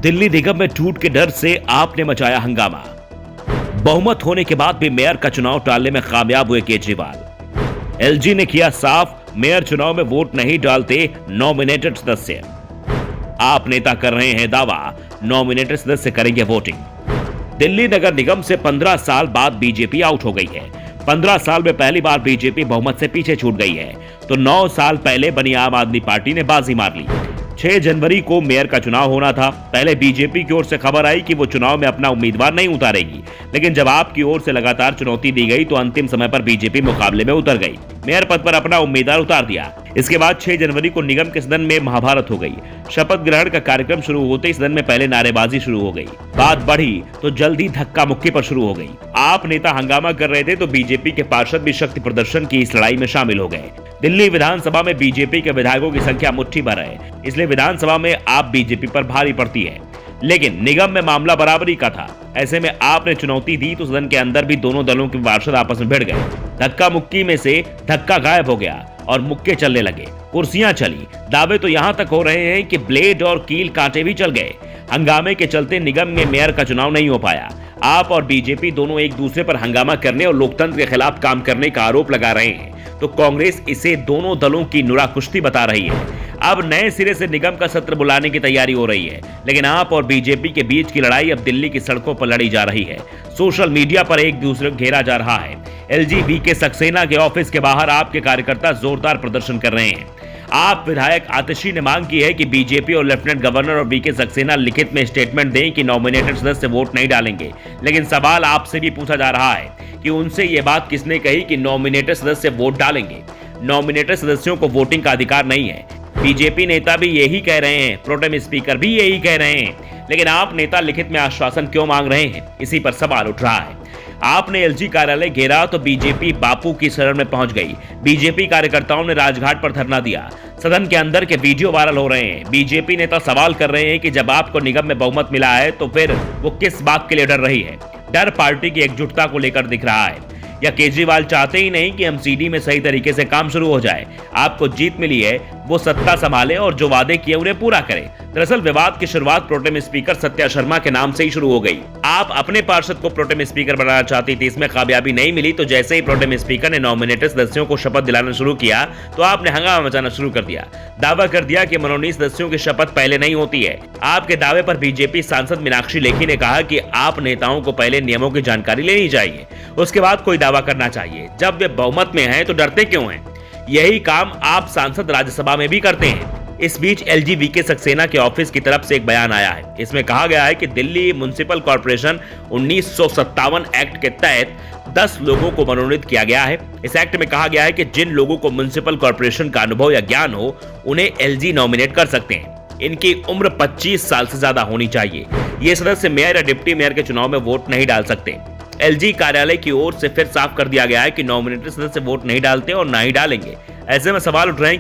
दिल्ली निगम में टूट के डर से आपने मचाया हंगामा। बहुमत होने के बाद भी मेयर का चुनाव टालने में कामयाब हुए केजरीवाल। एलजी ने किया साफ, मेयर चुनाव में वोट नहीं डालते नॉमिनेटेड सदस्य। आप नेता कर रहे हैं दावा, नॉमिनेटेड सदस्य करेंगे वोटिंग। दिल्ली नगर निगम से 15 साल बाद बीजेपी आउट हो गई है। 15 साल में पहली बार बीजेपी बहुमत से पीछे छूट गई है, तो 9 साल पहले बनी आम आदमी पार्टी ने बाजी मार ली। 6 जनवरी को मेयर का चुनाव होना था। पहले बीजेपी की ओर से खबर आई कि वो चुनाव में अपना उम्मीदवार नहीं उतारेगी, लेकिन जब आपकी ओर से लगातार चुनौती दी गई तो अंतिम समय पर बीजेपी मुकाबले में उतर गई। मेयर पद पर अपना उम्मीदवार उतार दिया। इसके बाद 6 जनवरी को निगम के सदन में महाभारत हो गई। शपथ ग्रहण का कार्यक्रम शुरू होते ही सदन में पहले नारेबाजी शुरू हो गई। बात बढ़ी तो जल्दी धक्का मुक्की पर शुरू हो गई। आप नेता हंगामा कर रहे थे तो बीजेपी के पार्षद भी शक्ति प्रदर्शन की इस लड़ाई में शामिल हो गए। दिल्ली विधानसभा में बीजेपी के विधायकों की संख्या मुट्ठी भर है, इसलिए विधानसभा में आप बीजेपी पर भारी पड़ती है। लेकिन निगम में मामला बराबरी का था। ऐसे में आपने चुनौती दी तो सदन के अंदर भी दोनों दलों के पार्षद आपस में भिड़ गए। धक्का मुक्की में से धक्का गायब हो गया और मुक्के चलने लगे, कुर्सियां चली। दावे तो यहां तक हो रहे हैं कि ब्लेड और कील कांटे भी चल गए। हंगामे के चलते निगम में मेयर का चुनाव नहीं हो पाया। आप और बीजेपी दोनों एक दूसरे पर हंगामा करने और लोकतंत्र के खिलाफ काम करने का आरोप लगा रहे हैं, तो कांग्रेस इसे दोनों दलों की नुरा कुश्ती बता रही है। अब नए सिरे से निगम का सत्र बुलाने की तैयारी हो रही है, लेकिन आप और बीजेपी के बीच की लड़ाई अब दिल्ली की सड़कों पर लड़ी जा रही है। सोशल मीडिया पर एक दूसरे को घेरा जा रहा है। एलजी वीके सक्सेना के ऑफिस के बाहर आपके कार्यकर्ता जोरदार प्रदर्शन कर रहे हैं। आप विधायक आतिशी ने मांग की है कि बीजेपी और लेफ्टिनेंट गवर्नर और वीके सक्सेना लिखित में स्टेटमेंट दें कि नॉमिनेटेड सदस्य वोट नहीं डालेंगे। लेकिन सवाल आपसे भी पूछा जा रहा है कि उनसे यह बात किसने कही कि नॉमिनेटेड सदस्य वोट डालेंगे। नॉमिनेटेड सदस्यों को वोटिंग का अधिकार नहीं है। बीजेपी नेता भी यही कह रहे हैं, प्रोटेम स्पीकर भी यही कह रहे हैं, लेकिन आप नेता लिखित में आश्वासन क्यों मांग रहे हैं, इसी पर सवाल उठ रहा है। आपने एलजी कार्यालय घेरा तो बीजेपी बापू की शरण में पहुंच गई। बीजेपी कार्यकर्ताओं ने राजघाट पर धरना दिया। सदन के अंदर के वीडियो वायरल हो रहे हैं। बीजेपी नेता सवाल कर रहे हैं कि जब आपको निगम में बहुमत मिला है तो फिर वो किस बात के लिए डर रही है। डर पार्टी की एकजुटता को लेकर दिख रहा है, या केजरीवाल चाहते ही नहीं कि एमसीडी में सही तरीके से काम शुरू हो जाए। आपको जीत मिली है, वो सत्ता संभाले और जो वादे किए उन्हें पूरा करे। दरअसल विवाद की शुरुआत प्रोटेम स्पीकर सत्या शर्मा के नाम से ही शुरू हो गई। आप अपने पार्षद को प्रोटेम स्पीकर बनाना चाहती थी, इसमें कामयाबी नहीं मिली, तो जैसे ही प्रोटेम स्पीकर ने नॉमिनेटेड सदस्यों को शपथ दिलाना शुरू किया तो आपने हंगामा मचाना शुरू कर दिया। दावा कर दिया कि मनोनीत सदस्यों की शपथ पहले नहीं होती है। आपके दावे पर बीजेपी सांसद मीनाक्षी लेखी ने कहा कि आप नेताओं को पहले नियमों की जानकारी लेनी चाहिए, उसके बाद कोई दावा करना चाहिए। जब वे बहुमत में हैं तो डरते क्यों हैं? यही काम आप सांसद राज्यसभा में भी करते हैं। इस बीच एलजी वीके सक्सेना के ऑफिस की तरफ से एक बयान आया है। इसमें कहा गया है कि दिल्ली म्युनिसिपल कॉर्पोरेशन 1957 एक्ट के तहत 10 लोगों को मनोनीत किया गया है। इस एक्ट में कहा गया है कि जिन लोगों को म्युनिसिपल कॉर्पोरेशन का अनुभव या ज्ञान हो, उन्हें एलजी नॉमिनेट कर सकते हैं। इनकी उम्र 25 साल से ज्यादा होनी चाहिए। ये सदस्य मेयर या डिप्टी मेयर के चुनाव में वोट नहीं डाल सकते। एलजी कार्यालय की ओर से फिर साफ कर दिया गया है कि नॉमिनेटेड सदस्य वोट नहीं डालते और ना ही डालेंगे। ऐसे में सवाल उठ रहे हैं